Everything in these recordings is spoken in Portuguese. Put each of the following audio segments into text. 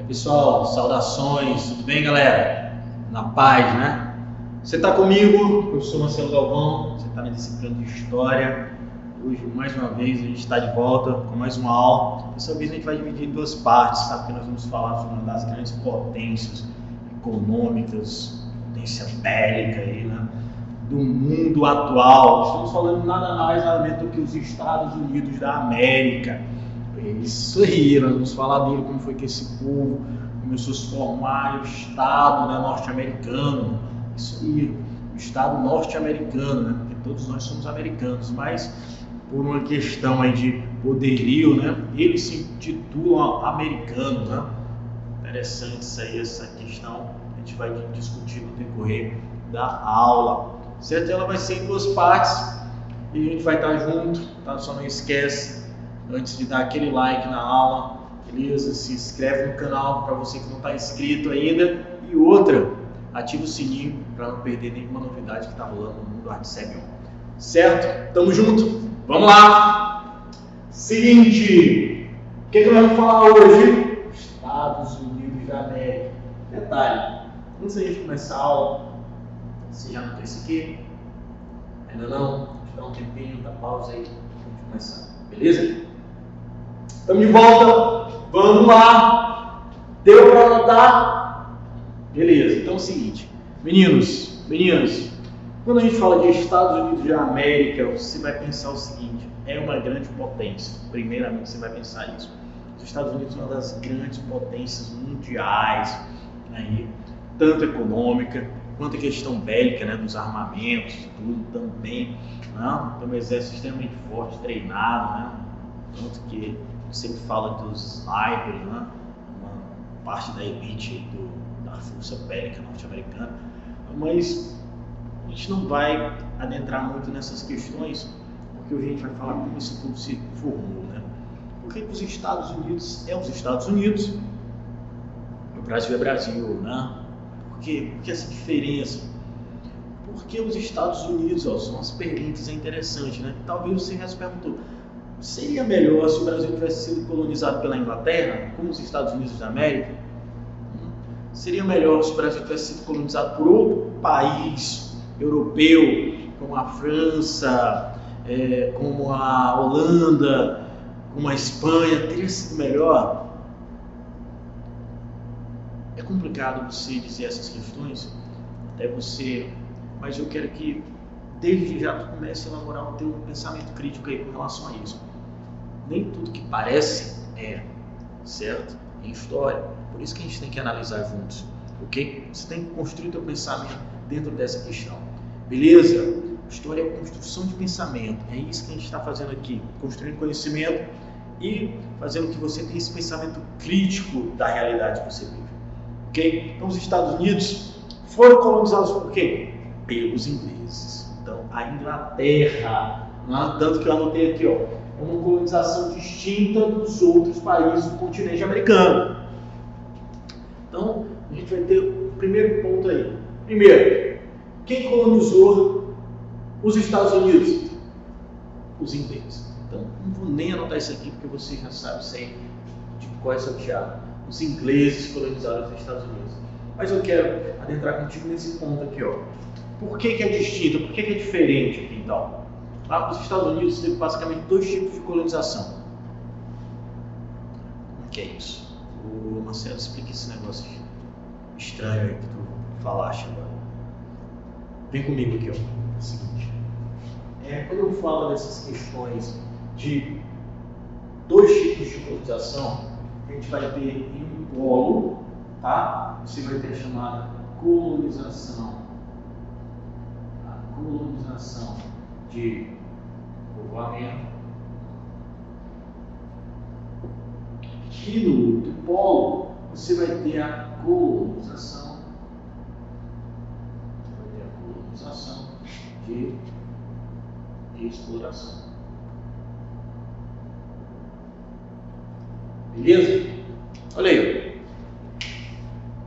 Pessoal, saudações, tudo bem, galera? Na paz, né? Você está comigo, eu sou Marcelo Galvão, você está na disciplina de História. Hoje, mais uma vez, a gente está de volta com mais uma aula. Dessa vez a gente vai dividir em duas partes, tá? Porque nós vamos falar sobre uma das grandes potências econômicas, potência bélica aí, né? Do mundo atual. Estamos falando nada mais nada menos do que os Estados Unidos da América. Isso aí, nós vamos falar dele, como foi que esse povo começou a se formar, o Estado, né, norte-americano. Isso aí, o Estado norte-americano, né? Porque todos nós somos americanos, mas por uma questão aí de poderio, né, eles se intitulam americanos, né? Interessante isso aí, essa questão a gente vai discutir no decorrer da aula, certo? Ela vai ser em duas partes e a gente vai estar junto, tá? Só não esquece, antes de dar aquele like na aula, beleza? Se inscreve no canal para você que não está inscrito ainda. E outra, ativa o sininho para não perder nenhuma novidade que está rolando no mundo ArtSeg. Certo? Tamo junto? Vamos lá! Seguinte, o que nós vamos falar hoje? Estados Unidos da América. Detalhe, antes da gente começar a aula, você já notou isso aqui? Ainda não? Deixa eu dar um tempinho, dá pausa aí para a gente começar. Beleza? Estamos de volta, vamos lá, deu para anotar? Beleza, então é o seguinte, meninas, quando a gente fala de Estados Unidos da América, você vai pensar o seguinte, é uma grande potência, primeiramente você vai pensar isso. Os Estados Unidos são uma das grandes potências mundiais, aí, tanto econômica, quanto a questão bélica, né, dos armamentos, tudo também, né? Tem um exército extremamente forte, treinado, né? Tanto que sempre fala dos snipers, né? Uma parte da elite da força bélica norte-americana, mas a gente não vai adentrar muito nessas questões, porque hoje a gente vai falar como esse tudo se formou, né? Por que os Estados Unidos é os Estados Unidos, o Brasil é Brasil, né? Por quê? Por que essa diferença? Porque os Estados Unidos, ó, são as perguntas interessantes, né? Talvez você já se perguntou, seria melhor se o Brasil tivesse sido colonizado pela Inglaterra, como os Estados Unidos da América? Seria melhor se o Brasil tivesse sido colonizado por outro país europeu, como a França, como a Holanda, como a Espanha? Teria sido melhor? É complicado você dizer essas questões, até você, mas eu quero que desde já tu comece a elaborar o teu pensamento crítico aí com relação a isso. Nem tudo que parece é, certo? Em história. Por isso que a gente tem que analisar juntos, ok? Você tem que construir o teu pensamento dentro dessa questão. Beleza? História é construção de pensamento. É isso que a gente está fazendo aqui. Construindo conhecimento e fazendo que você tenha esse pensamento crítico da realidade que você vive. Ok? Então os Estados Unidos foram colonizados por quem? Pelos ingleses. Então a Inglaterra, tanto que eu anotei aqui, ó, é uma colonização distinta dos outros países do continente americano. Então a gente vai ter o primeiro ponto aí. Primeiro, quem colonizou os Estados Unidos? Os ingleses. Então não vou nem anotar isso aqui porque você já sabe isso aí de qual é salteado. Os ingleses colonizaram os Estados Unidos. Mas eu quero adentrar contigo nesse ponto aqui, ó. Por que é distinto? Por que é diferente aqui, então? Lá os Estados Unidos teve basicamente dois tipos de colonização. O que é isso? O Marcelo, explica esse negócio estranho aí que tu falaste agora. Vem comigo aqui, ó. É o seguinte. Quando eu falo dessas questões de dois tipos de colonização, a gente vai ter em um polo, tá? Você vai ter a chamada colonização. A colonização de povoamento. E no outro polo, você vai ter a colonização. De exploração. Beleza? Olha aí.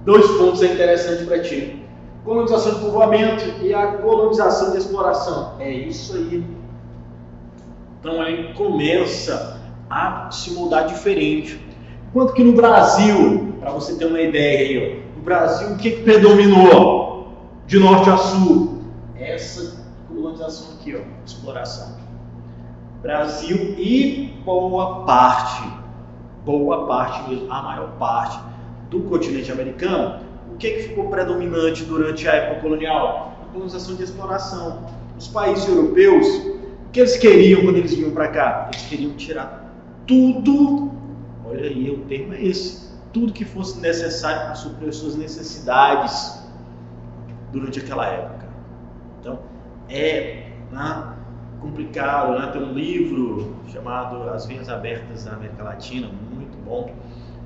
Dois pontos interessantes para ti. Colonização de povoamento e a colonização de exploração. É isso aí. Então aí começa a se moldar diferente. Enquanto que no Brasil para você ter uma ideia aí, ó, no Brasil, o que predominou de norte a sul? Essa colonização aqui, ó, exploração. Brasil e boa parte mesmo, a maior parte do continente americano, o que ficou predominante durante a época colonial? A colonização de exploração. Os países europeus, o que eles queriam quando eles vinham para cá? Eles queriam tirar tudo, olha aí, o termo é esse, tudo que fosse necessário para suprir as suas necessidades durante aquela época. Então, complicado, né? Tem um livro chamado As Veias Abertas da América Latina, muito bom,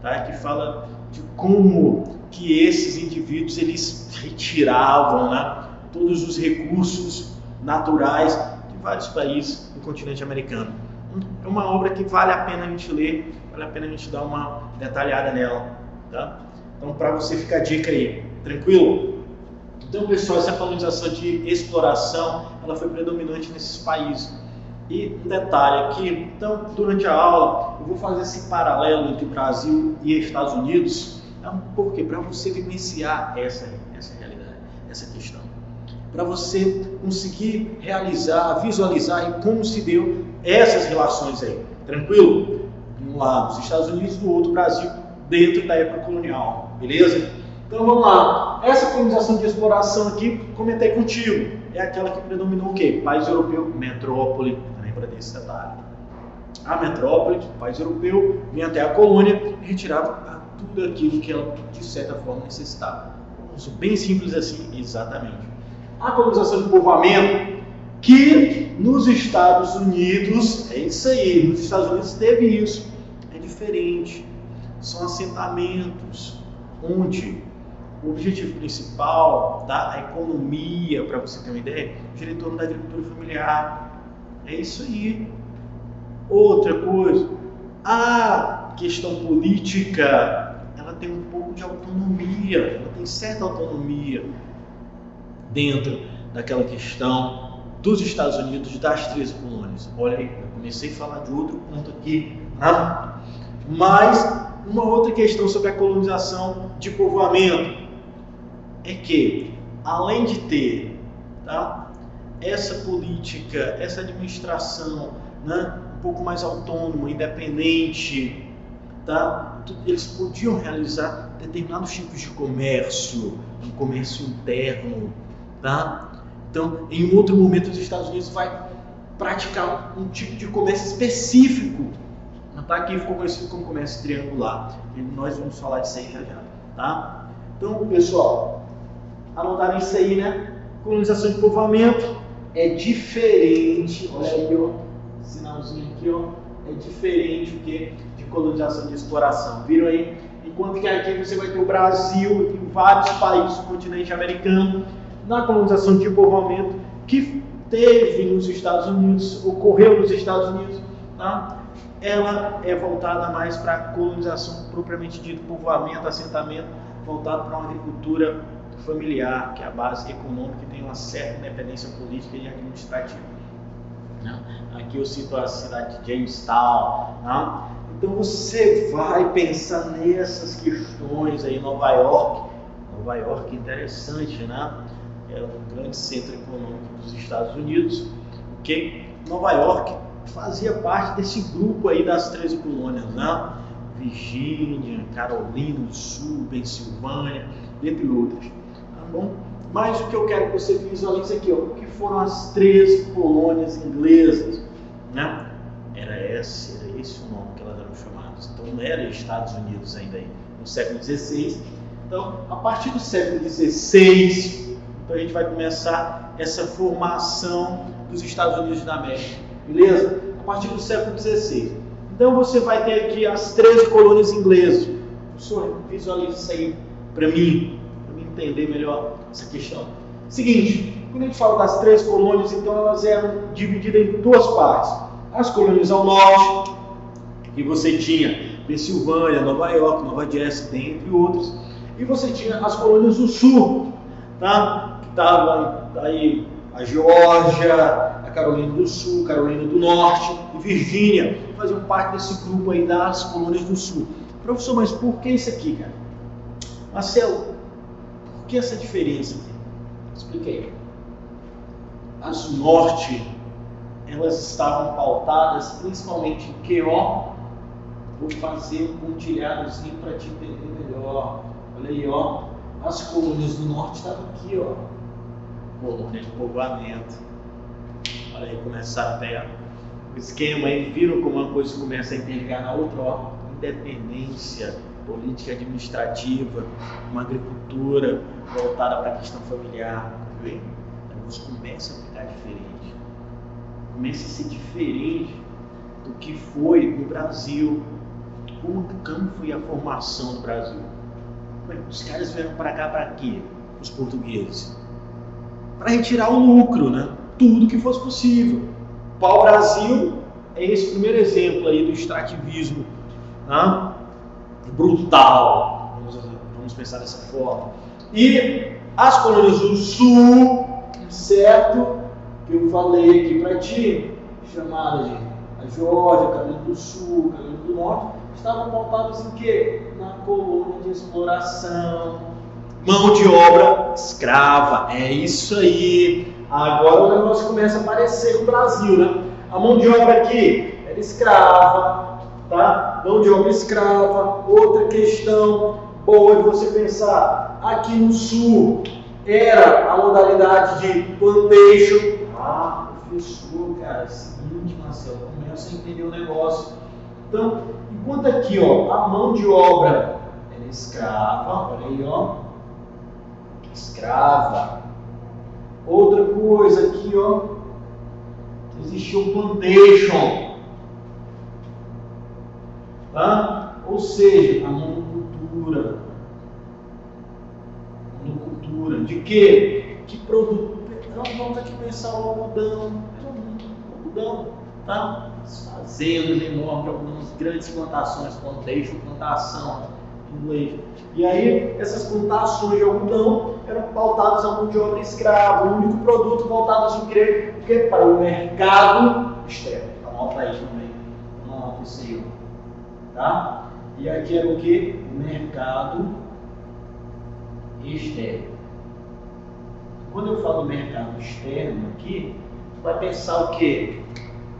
tá? Que fala de como que esses indivíduos eles retiravam, né, todos os recursos naturais de vários países do continente americano. É uma obra que vale a pena a gente ler, vale a pena a gente dar uma detalhada nela, tá? Então, para você ficar a dica aí, tranquilo? Então, pessoal, essa colonização de exploração, ela foi predominante nesses países. E um detalhe aqui, então, durante a aula, eu vou fazer esse paralelo entre Brasil e Estados Unidos, por quê? Para você vivenciar essa realidade, essa questão. Para você conseguir realizar, visualizar e como se deu essas relações aí. Tranquilo? Um lado os Estados Unidos, do outro Brasil, dentro da época colonial. Beleza? Então vamos lá. Essa colonização de exploração aqui, comentei contigo, é aquela que predominou o quê? País europeu, metrópole. Lembra desse detalhe? A metrópole, o país europeu, vinha até a colônia e retirava tudo aquilo que ela, de certa forma, necessitava. Isso bem simples assim, exatamente. A colonização de povoamento, que nos Estados Unidos, é isso aí, nos Estados Unidos teve isso, é diferente. São assentamentos onde o objetivo principal da economia, para você ter uma ideia, gira em torno da agricultura familiar. É isso aí. Outra coisa, a questão política, ela tem um pouco de autonomia, ela tem certa autonomia dentro daquela questão dos Estados Unidos, das 13 colônias. Olha aí, eu comecei a falar de outro ponto aqui, né? Mas uma outra questão sobre a colonização de povoamento é que, além de ter, tá, essa política, essa administração, né, um pouco mais autônoma, independente, tá, eles podiam realizar determinados tipos de comércio, um comércio interno, tá? Então, em um outro momento, os Estados Unidos vai praticar um tipo de comércio específico, tá? Que ficou conhecido como comércio triangular. E nós vamos falar disso aí já já, tá? Então, pessoal, anotaram isso aí, né? Colonização de povoamento é diferente, olha aí, ó, sinalzinho aqui, ó, é diferente do que de colonização de exploração. Viram aí? Enquanto que aqui você vai ter o Brasil e vários países do continente americano na colonização de povoamento que teve nos Estados Unidos, ocorreu nos Estados Unidos, tá? Ela é voltada mais para a colonização propriamente dita, povoamento, assentamento, voltado para uma agricultura familiar, que é a base econômica e tem uma certa independência política e administrativa. Né? Aqui eu cito a cidade de Jamestown. Né? Então você vai pensar nessas questões aí, Nova York. Nova York, interessante, né? É um grande centro econômico dos Estados Unidos. Okay? Nova York fazia parte desse grupo aí das 13 colônias, né? Virgínia, Carolina do Sul, Pensilvânia, entre outras. Tá bom? Mas o que eu quero que você visualize aqui, ó, o que foram as 13 colônias inglesas, né? Era esse o nome que elas eram chamadas. Então não era Estados Unidos ainda aí, no século XVI. Então, a partir do século XVI, então a gente vai começar essa formação dos Estados Unidos da América, beleza? A partir do século XVI. Então você vai ter aqui as 13 colônias inglesas. Professor, visualize isso aí para mim entender melhor essa questão. Seguinte, quando a gente fala das 13 colônias, então elas eram divididas em duas partes. As colônias ao norte, que você tinha Pensilvânia, Nova York, Nova Jersey, dentre outros. E você tinha as colônias do sul, tá? Que estavam aí a Geórgia, a Carolina do Sul, Carolina do Norte e Virgínia, faziam parte desse grupo aí das colônias do sul. Professor, mas por que isso aqui, cara? Marcelo, por que essa diferença? Expliquei. As do norte, elas estavam pautadas principalmente em QO. Vou fazer um pontilhadozinho para te entender melhor. Olha aí, ó. As colônias do norte estavam aqui, ó. Colônia de povoamento. Olha aí, começaram a pegar o esquema aí. Viram como uma coisa começa a interligar na outra, ó. Independência, política administrativa, uma agricultura voltada para a questão familiar. Viu aí? O negócio começa a ficar diferente. Começa a ser diferente do que foi no Brasil. Como foi a formação do Brasil? Os caras vieram para cá para quê? Os portugueses. Para retirar o lucro, né? Tudo que fosse possível. O pau-brasil é esse primeiro exemplo aí do extrativismo, né? Brutal. Vamos pensar dessa forma. E as colônias do sul, certo? Que eu falei aqui para ti, chamada de a Geórgia, Carolina do Sul, Carolina do Norte, estavam pautados em quê? Na colônia de exploração, mão de obra escrava. É isso aí. Agora o negócio começa a aparecer no Brasil, né? A mão de obra aqui era escrava, tá? Mão de obra escrava. Outra questão boa de você pensar, aqui no sul era a modalidade de plantation. Ah, professor, cara, seguinte, Marcelo, começa a entender o negócio. Então, enquanto aqui, ó, a mão de obra era escrava, olha aí, ó, escrava. Outra coisa aqui, ó, existia o plantation, tá? Ou seja, a monocultura. Monocultura de quê? Que produto? Vamos aqui pensar o algodão, tá? Fazendas enormes, algumas grandes plantações, plantação, em inglês. E aí, essas plantações de algodão eram pautadas a mão de obra escrava, o único produto voltado em quê? Para o mercado externo. Anota aí também, anota isso aí, tá? E aqui era o que? O mercado externo. Quando eu falo mercado externo aqui, você vai pensar o quê?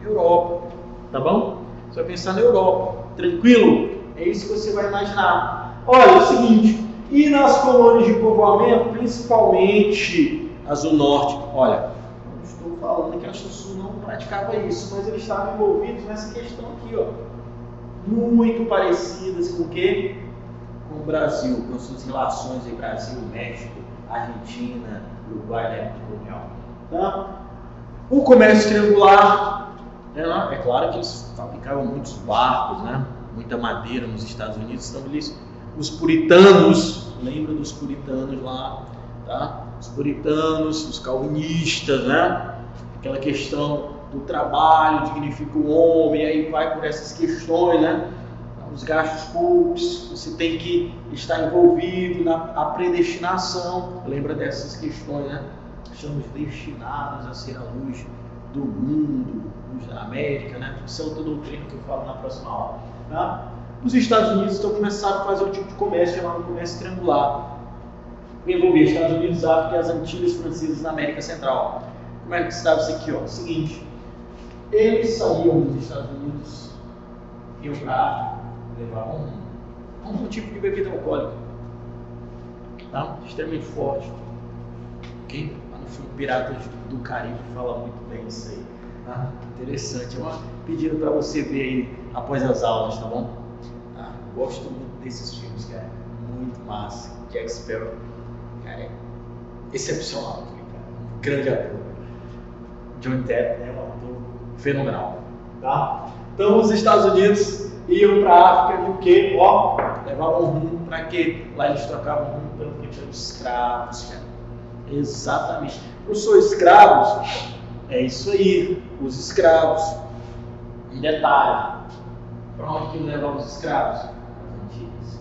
Europa, tá bom? Você vai pensar na Europa, tranquilo? É isso que você vai imaginar. Olha, é o seguinte, e nas colônias de povoamento, principalmente as do norte, olha, eu estou falando que a Sul não praticava isso, mas eles estavam envolvidos nessa questão aqui, ó, muito parecidas com o quê? Com o Brasil, com suas relações aí, Brasil, México, Argentina, Uruguai, da época colonial. Tá? O comércio triangular, é claro que eles fabricavam muitos barcos, né? Muita madeira nos Estados Unidos. Então, os puritanos, lembra dos puritanos lá? Tá? Os puritanos, os calvinistas, né? Aquela questão do trabalho dignifica o homem, aí vai por essas questões, né? Os gastos públicos, você tem que estar envolvido na predestinação. Lembra dessas questões, né? Estamos destinados a ser a luz do mundo, luz da América, né? Isso é outra doutrina que eu falo na próxima aula. Tá? Os Estados Unidos estão começando a fazer um tipo de comércio chamado comércio triangular, que envolvia Estados Unidos, África e as Antilhas Francesas na América Central. Como é que estava isso aqui? Ó? Seguinte, eles saíam dos Estados Unidos, iam para a África, levavam um tipo de bebida alcoólica, tá? Extremamente forte. Ok? Lá no filme Piratas do Caribe fala muito bem isso aí. Tá? Interessante. É um pedido para você ver aí após as aulas, tá bom? Tá? Gosto muito desses filmes, cara. Muito massa. Jack Sparrow, cara, é excepcional, cara. Um grande ator. Johnny Depp é um ator fenomenal, tá? Então os Estados Unidos iam para a África e o quê? Ó, levavam rumo para quê? Lá eles trocavam rumo pelos escravos, cara. Exatamente. Professor, escravos, é isso aí, os escravos. Um detalhe, para onde que levavam os escravos? As Antilhas,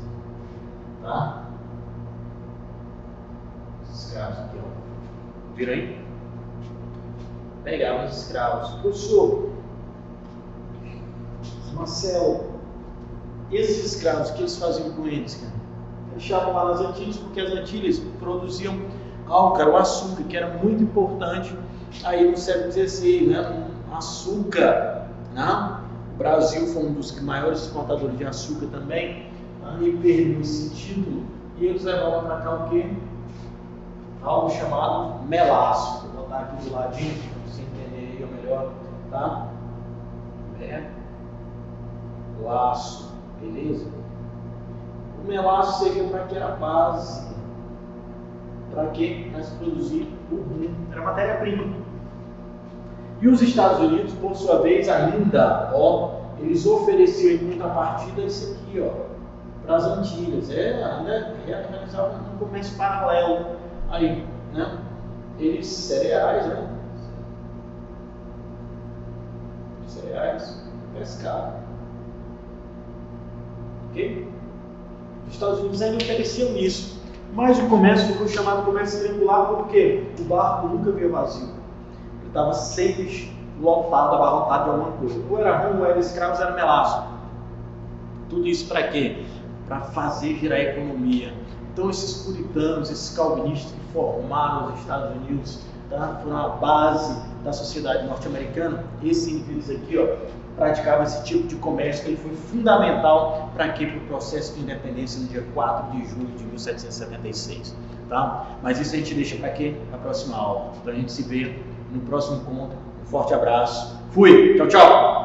tá? Os escravos aqui, ó. Viram aí? Pegavam os escravos. Professor, Marcelo, esses escravos, o que eles faziam com eles, cara? deixavam lá nas Antilhas, porque as Antilhas produziam álcar, o açúcar, que era muito importante aí no século XVI, né? Açúcar, né? O Brasil foi um dos maiores exportadores de açúcar também, aí perdeu esse título e eles levavam para cá o quê? Algo chamado melaço. Vou botar aqui do ladinho para você entender aí melhor, tá? Melaço, beleza? O melaço seria para que era a base, para que nós produzir o rum, era matéria-prima. E os Estados Unidos, por sua vez, ainda, eles ofereciam em contrapartida isso aqui, para as Antilhas. Ainda realizavam um comércio paralelo aí, né? Eles, cereais, né? Cereais, pescado. Ok? Os Estados Unidos ainda ofereciam isso. Mas o comércio ficou chamado comércio triangular porque o barco nunca veio vazio. Ele estava sempre lotado, abarrotado de alguma coisa. Ou era rum, ou era escravos, era melaço. Tudo isso para quê? Para fazer girar a economia. Então esses puritanos, esses calvinistas que formaram os Estados Unidos, tá? Foram a base da sociedade norte-americana. Esses indivíduos aqui, praticavam esse tipo de comércio, que ele foi fundamental para quê? Para o processo de independência no dia 4 de julho de 1776. Tá? Mas isso a gente deixa para quê? Para a próxima aula. Para a gente se ver no próximo encontro. Um forte abraço. Fui! Tchau, tchau!